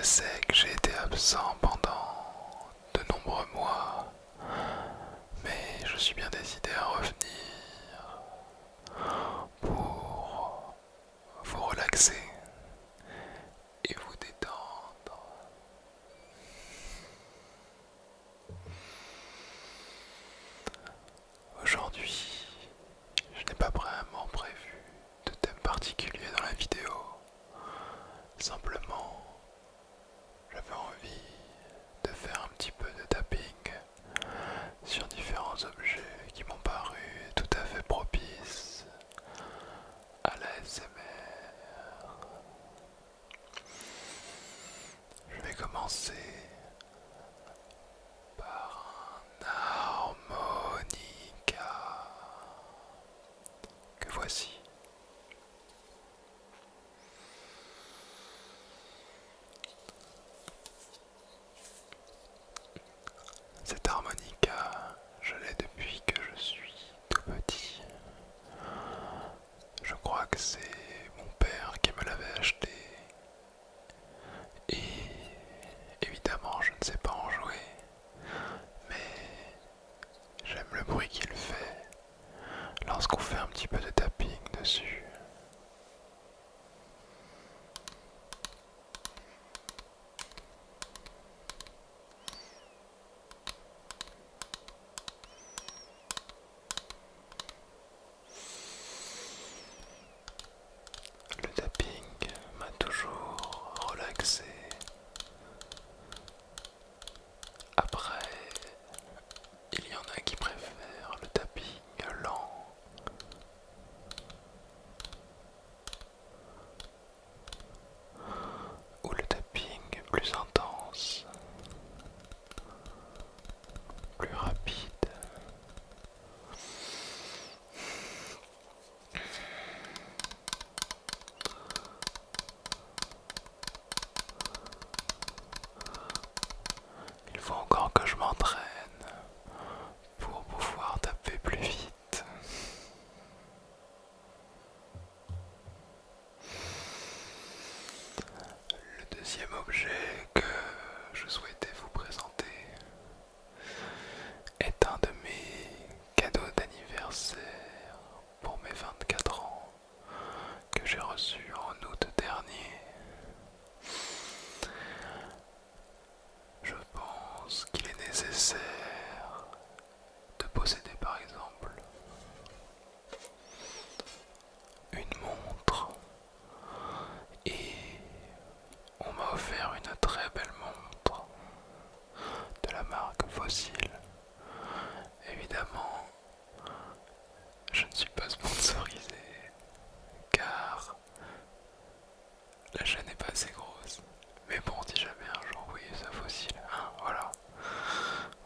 Je sais que j'ai été absent pendant de nombreux mois, mais je suis bien décidé à revenir pour vous relaxer et vous détendre. Aujourd'hui, je n'ai pas vraiment prévu de thème particulier dans la vidéo. Simplement, j'avais envie de faire un petit peu de tapping sur différents objets qui m'ont paru tout à fait propices à la l'ASMR. Je vais commencer par un harmonica que voici. Cet harmonica, je l'ai depuis que je suis tout petit. Je crois que c'est mon père qui me l'avait acheté. Et évidemment, je ne sais pas en jouer, mais j'aime le bruit qu'il fait lorsqu'on fait un petit peu de tapping dessus. Le tapping m'a toujours relaxé. Après, il y en a qui préfèrent le tapping lent. Ou le tapping plus intense, plus rapide. Il faut encore que je m'entraîne pour pouvoir taper plus vite. Le deuxième objet que je souhaitais vous présenter est un de mes cadeaux d'anniversaire pour mes 24 ans que j'ai reçu en août dernier. Je pense qu'il est nécessaire de posséder par exemple une montre et on m'a offert une très belle montre de la marque Fossil. Évidemment, je ne suis pas sponsorisé car la chaîne n'est pas assez grosse. Mais bon, si jamais un jour vous voyez ça Fossil, hein, voilà.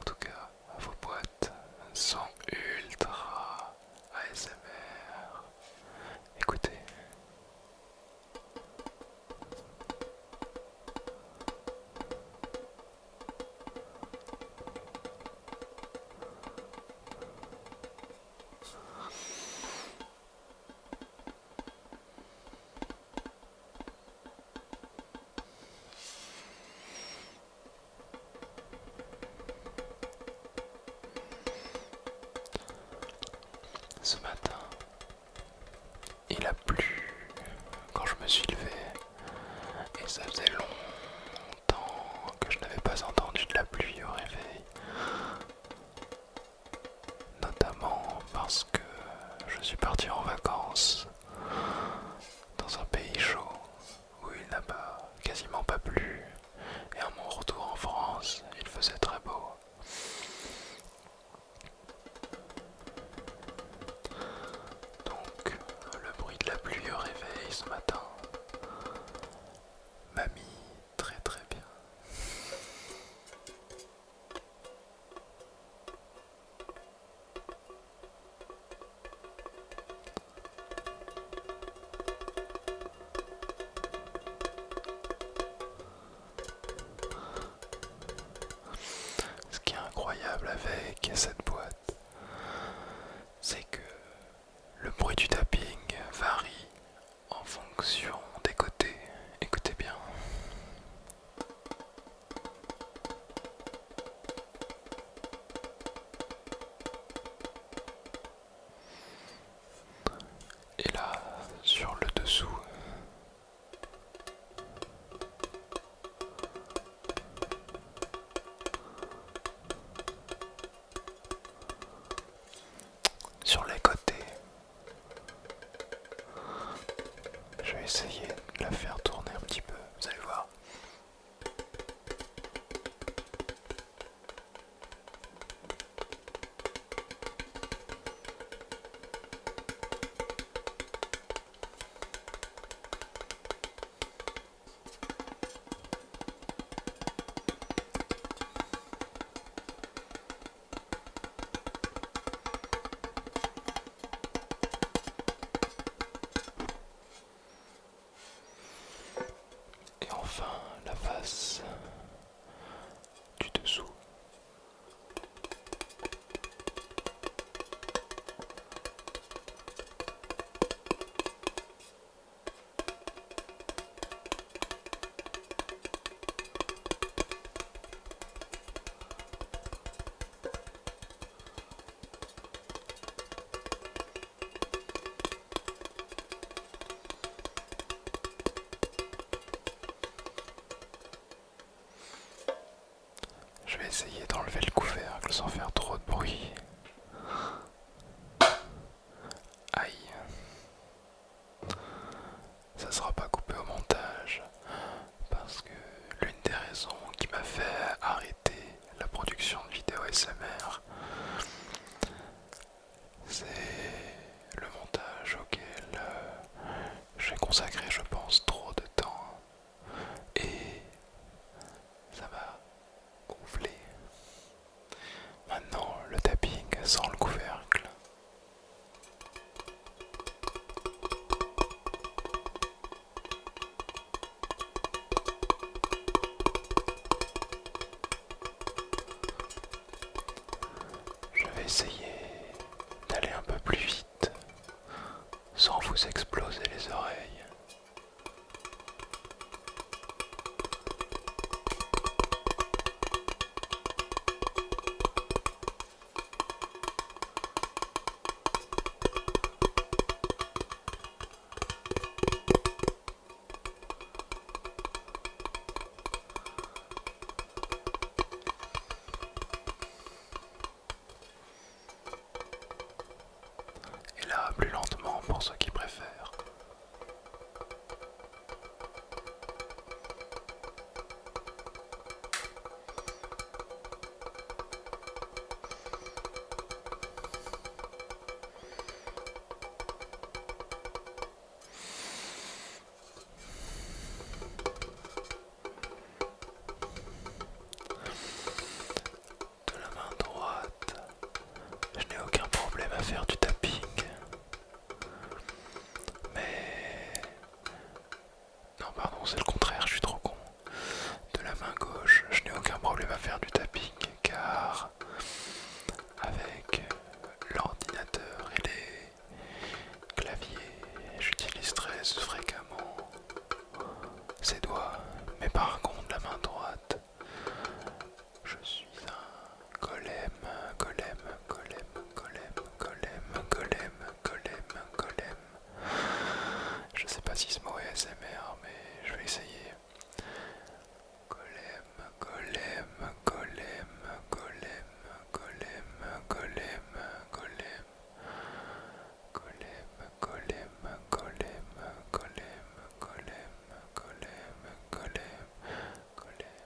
En tout cas, vos boîtes sont ultra ASMR. Écoutez. Ce matin, il a plu quand je me suis levé et ça faisait longtemps que je n'avais pas entendu de la pluie au réveil. Notamment parce que je suis parti en vacances dans un pays chaud où il n'a quasiment pas plu et à mon retour en France, il faisait très beau. Donc le bruit de la pluie au réveil ce matin m'a mis très très bien. efficace du dessous. Je vais essayer d'enlever le couvercle sans faire trop de bruit. Aïe. Ça sera pas coupé au montage parce que l'une des raisons qui m'a fait arrêter la production de vidéos SMR, c'est le montage auquel j'ai consacré, je pense, trop de temps et ça m'a gonflé. Maintenant, le tapping sans le couvercle. Je vais essayer d'aller un peu plus vite sans vous exploser les oreilles. Et là, plus lentement pour ceux qui préfèrent. De la main droite, je n'ai aucun problème à faire du tapping. Mais... Non, pardon, c'est le contraire, je suis trop con. De la main gauche, je n'ai aucun problème à faire du tapping car avec l'ordinateur et les claviers, j'utilise très fréquemment ses doigts. Mais par contre, la main droite, je suis un golem, golem, golem, golem, golem, golem, golem, golem. Je sais pas si ce mot est ASMR, mais je vais essayer. Golem, golem, golem, golem, golem, golem, golem, golem, golem, golem, golem, golem, golem, golem, golem,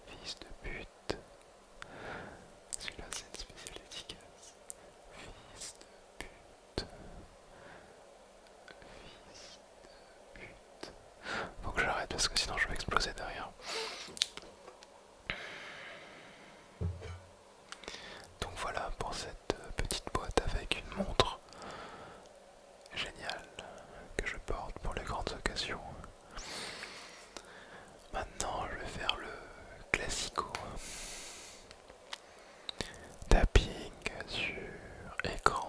fils de pute. Celui-là c'est une spéciale efficace. Fils de pute. Fils de pute. Faut que j'arrête parce que sinon je vais exploser derrière. Donc voilà pour cette petite boîte avec une montre géniale que je porte pour les grandes occasions. Maintenant je vais faire le classico. Tapping sur écran.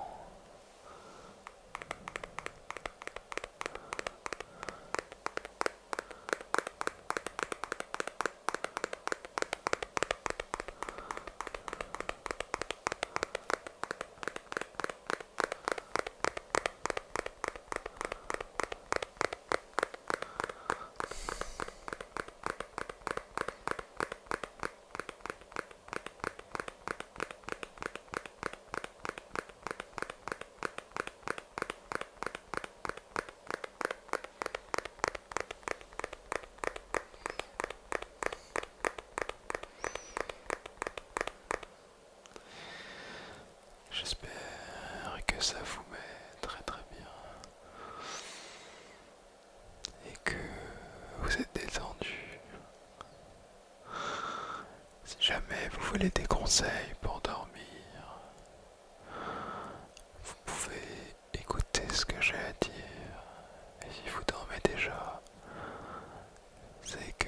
J'espère que ça vous met très très bien et que vous êtes détendu. Si jamais vous voulez des conseils pour dormir, vous pouvez écouter ce que j'ai à dire. Et si vous dormez déjà, c'est que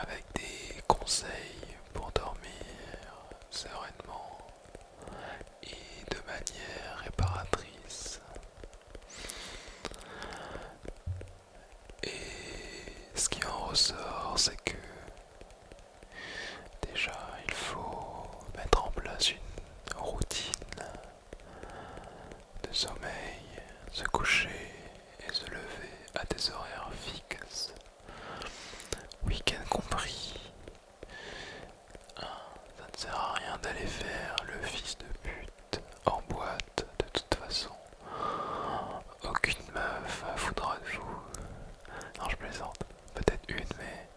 avec des conseils pour dormir sereinement et de manière réparatrice. Et ce qui en ressort, c'est que déjà il faut mettre en place une routine de sommeil, se coucher et se lever à des horaires fixes, week-end compris. Ça ne sert à rien d'aller faire le fils de pute en boîte, de toute façon. Aucune meuf voudra de vous. Non, je plaisante. Peut-être une, mais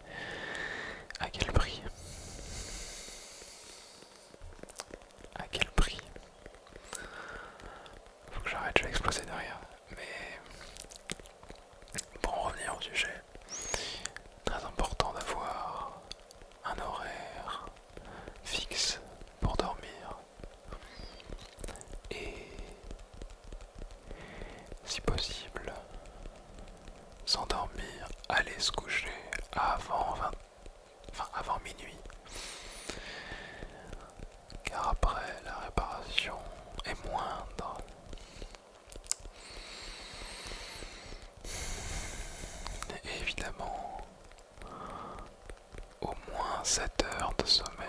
à quel prix? À quel prix? Faut que j'arrête, je vais exploser derrière. Mais pour en revenir au sujet, très important d'avoir un horaire fixe pour dormir et si possible s'endormir, aller se coucher avant minuit, car après la réparation est moindre. Et évidemment, au moins 7 heures de sommeil,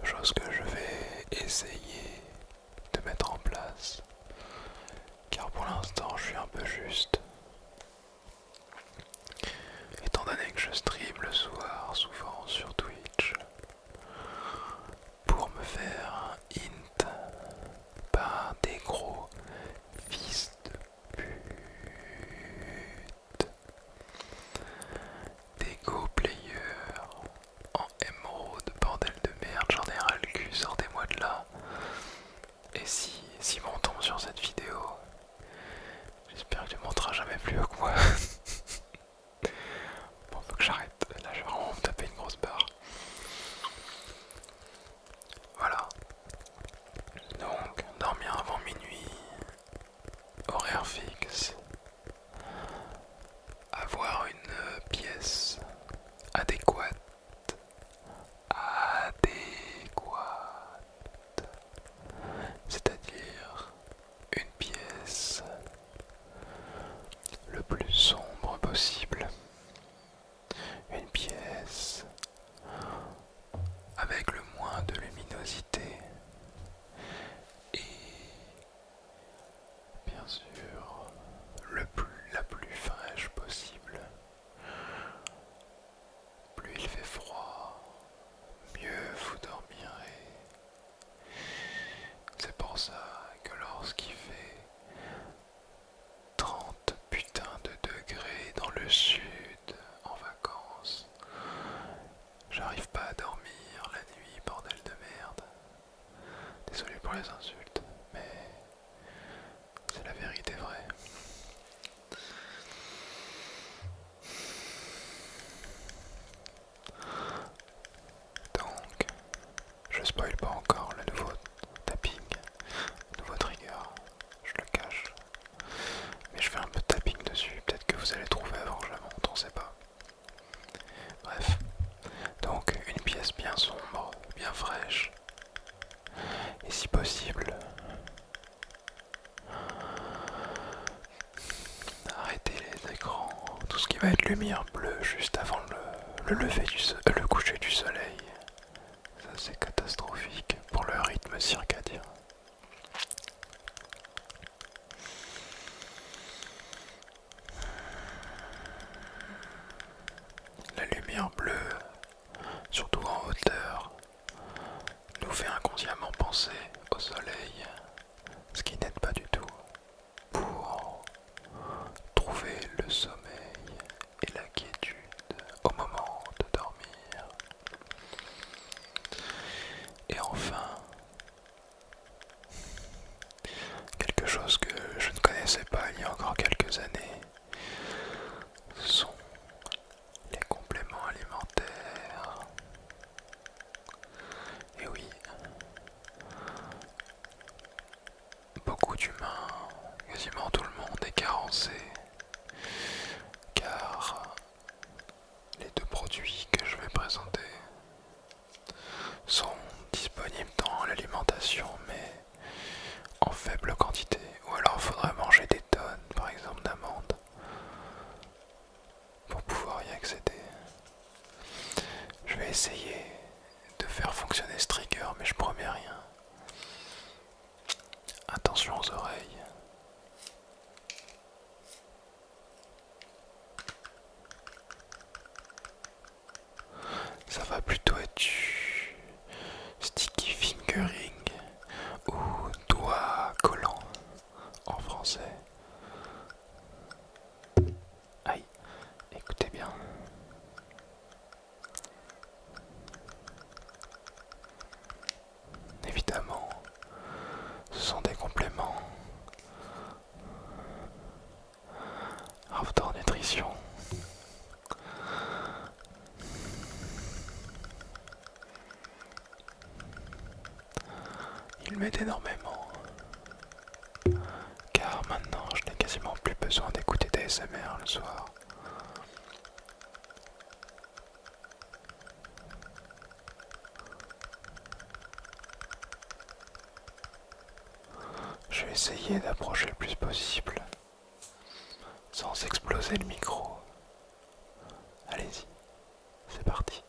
chose que je vais essayer de mettre en place, car pour l'instant je suis un peu juste. Étant donné que je stream le soir souvent sur Twitch pour me faire int par des gros fils de pute, des go players en émeraude, bordel de merde, j'en ai ras le cul, sortez-moi de là. Et si on tombe sur cette vidéo, j'espère que tu monteras jamais plus haut que moi. Bon, faut que j'arrête, là je vais vraiment me taper une grosse barre. Voilà. Donc, dormir avant minuit, horaire fixe, avoir une pièce adéquate, c'est-à-dire une pièce le plus sombre possible, une pièce avec le moins de luminosité et bien sûr la plus fraîche possible. Plus il fait froid, mieux vous dormirez. C'est pour ça que lorsqu'il fait 30 putains de degrés dans le sud en vacances, j'arrive pas à dormir la nuit, bordel de merde. Désolé pour les insultes, mais c'est la vérité vraie. Donc, je spoil pas encore le nouveau tapping, le nouveau trigger, je le cache. Mais je fais un peu de tapping dessus, peut-être que vous allez trouver avant que je la montre, on sait pas. Bref, donc une pièce bien sombre, bien fraîche, et si possible, arrêtez les écrans, tout ce qui va être lumière bleue juste avant le coucher du soleil. Ça c'est catastrophique pour le rythme circadien. La lumière bleue, surtout en hauteur, nous fait inconsciemment penser au soleil, ce qui n'aide pas du tout pour trouver le sommeil et la quiétude au moment de dormir. Et enfin, quelque chose que je ne connaissais pas il y a encore quelques années, ce sont les compléments alimentaires. Et oui, beaucoup d'humains, quasiment tout le monde est carencé essayer de faire fonctionner ce trigger, mais je promets rien. Attention aux oreilles. Ça va plutôt être du sticky fingering ou doigt collant en français. Aïe, écoutez bien. Évidemment, ce sont des compléments. Outdoor Nutrition. Il m'aide énormément. Car maintenant, je n'ai quasiment plus besoin d'écouter des ASMR le soir. Je vais essayer d'approcher le plus possible, sans exploser le micro. Allez-y, c'est parti.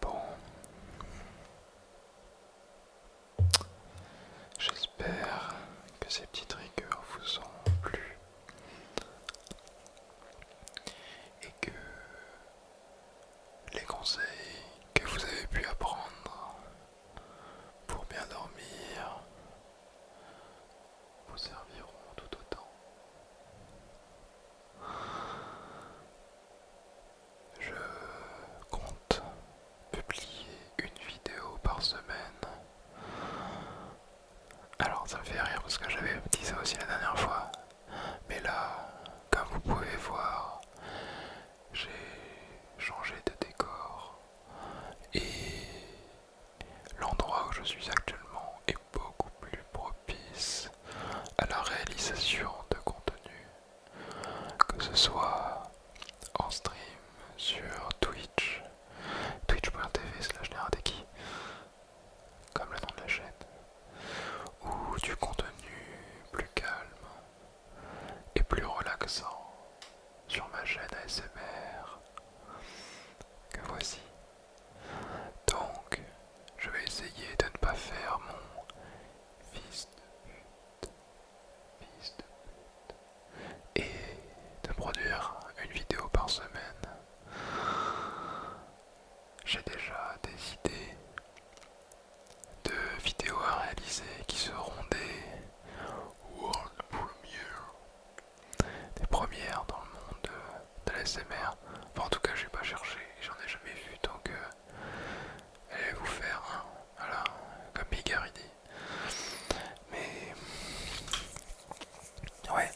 Bon, j'espère que ces petits triggers vous ont plu et que les conseils que vous avez pu apprendre pour bien dormir vous serviront tout autant. Je compte publier une vidéo par semaine. Alors ça me fait rire parce que j'avais dit ça aussi la dernière fois. Mais là, comme vous pouvez voir, j'ai changé de décor. Et l'endroit où je suis actuellement est beaucoup plus propice à la réalisation de contenu. Que ce soit en stream sur Twitch, twitch.tv/neradeki, comme le nom de la chaîne, ou du contenu plus calme et plus relaxant sur ma chaîne ASMR que voici. Donc, je vais essayer de ne pas faire mon fils de pute et de produire une vidéo par semaine. J'ai déjà des idées de vidéos à réaliser qui seront des premières dans le monde de l'ASMR. Enfin, en tout cas, j'ai pas cherché, j'en ai jamais vu, donc allez vous faire un, voilà, comme Bigard dit. Mais ouais,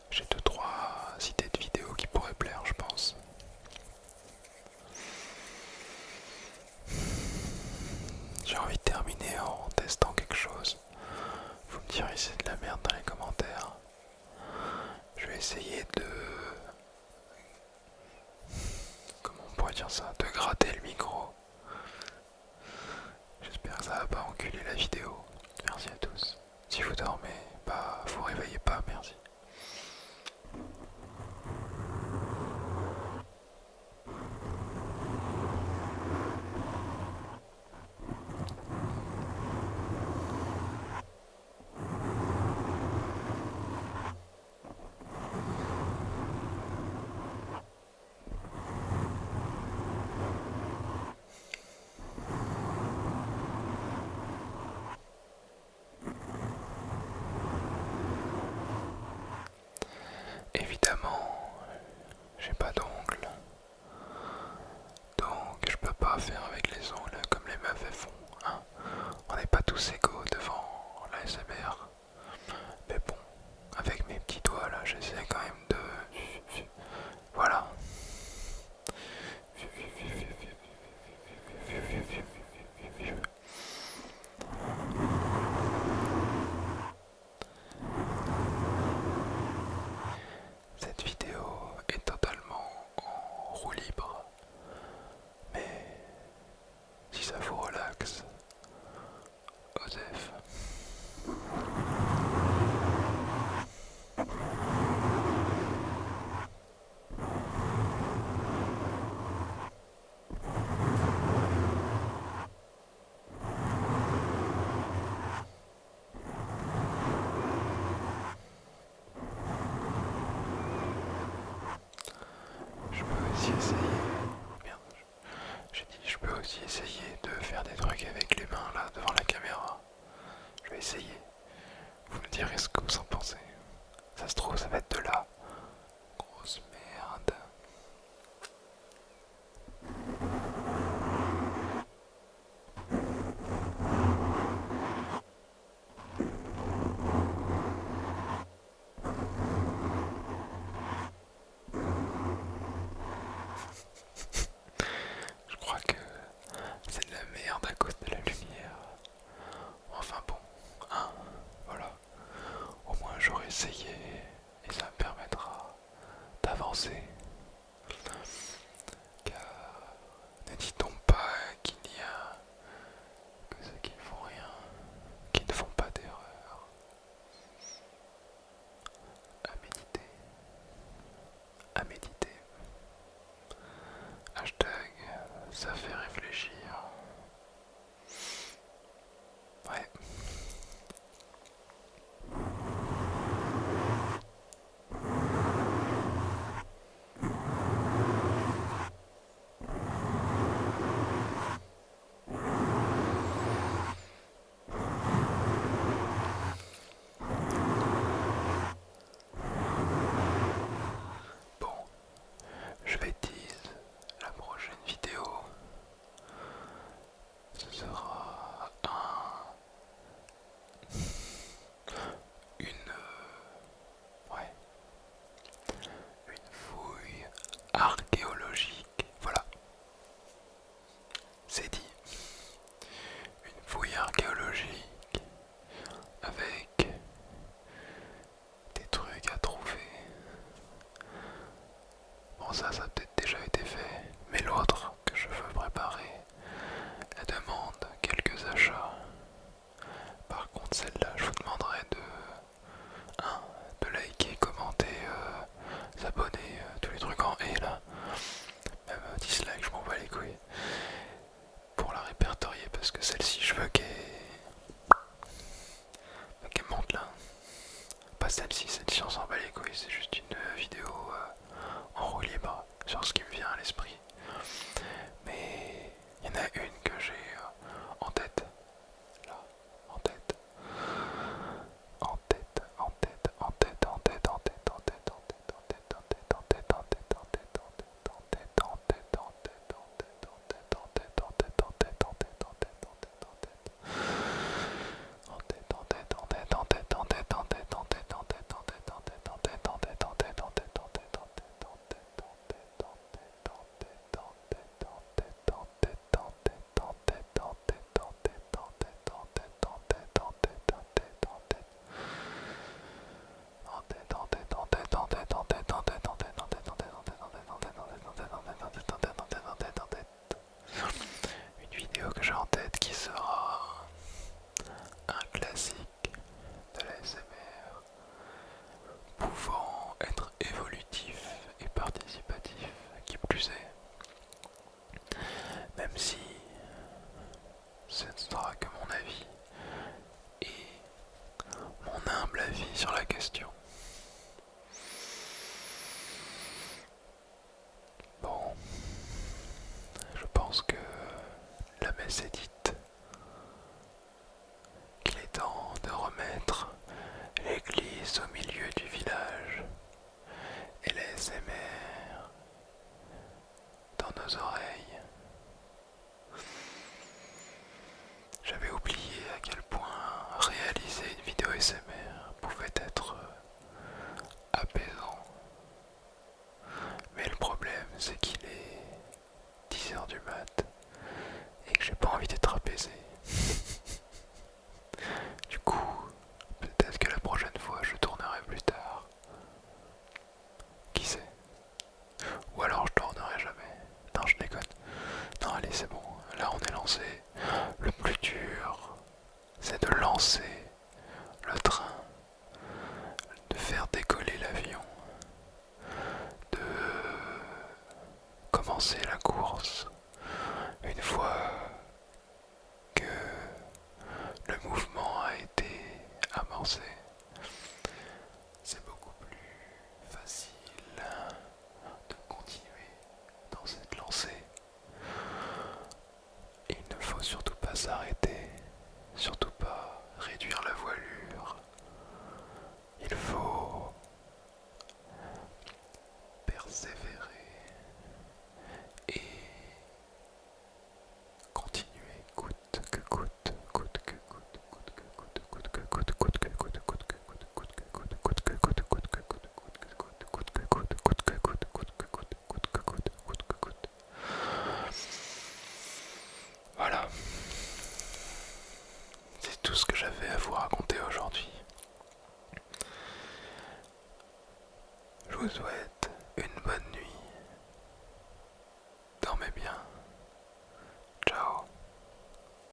j'ai 2-3 idées de vidéos qui pourraient plaire, je pense. J'ai envie de terminer en testant quelque chose. Vous me direz si c'est de la merde dans les commentaires. Je vais essayer de... Comment on pourrait dire ça? De gratter le micro. J'espère que ça va pas enculer la vidéo. Merci à tous. Si vous dormez, bah vous réveillez pas, merci. Évidemment, j'ai pas d'ongles, donc je peux pas faire avec les ongles comme les meufs font, hein. On n'est pas tous égaux devant l'ASMR. Mais bon, avec mes petits doigts là, j'essaie quand même de... Voilà, roue libre. Mais si ça vous relaxe, Osef. Je peux aussi essayer. Merde, j'ai dit je peux aussi essayer de faire des trucs avec les mains là devant la caméra. Je vais essayer. Vous me direz ce que vous en pensez. Ça se trouve ça va être de la grosse merde. Je crois que c'est de la merde à cause de la lumière. Enfin bon, hein, voilà. Au moins j'aurai essayé et ça me permettra d'avancer. Car ne dit-on pas qu'il n'y a que ceux qui ne font rien, qui ne font pas d'erreur. À méditer, à méditer. Hashtag, ça fait réfléchir. Ouais. Bon, je vais tease la prochaine vidéo. Ce sera ouais, une fouille archéologique. Voilà, c'est dit. Une fouille archéologique avec des trucs à trouver. Bon ça a peut-être déjà été fait, mais l'autre que je veux préparer, elle demande quelques achats. Par contre celle-là, je vous demanderai de liker, commenter, s'abonner, tous les trucs en et là. Même dislike, je m'en bats les couilles. Pour la répertorier parce que celle-ci je veux qu'elle monte là. Pas celle-ci on s'en bat les couilles, c'est juste une vidéo en roue libre. Sur recommencer la course une fois que le mouvement a été amorcé. C'est beaucoup plus facile de continuer dans cette lancée. Il ne faut surtout pas s'arrêter, surtout pas réduire la voilure. Il faut persévérer et continuer coûte que coûte, coûte que coûte, coûte que coûte, coûte que coûte, coûte que coûte, coûte que coûte, coûte que coûte, coûte que coûte, coûte que coûte, coûte que coûte, coûte que coûte, coûte que coûte, coûte que coûte, coûte que coûte, coûte que coûte. Voilà, c'est tout ce que j'avais à vous raconter aujourd'hui. Je vous souhaite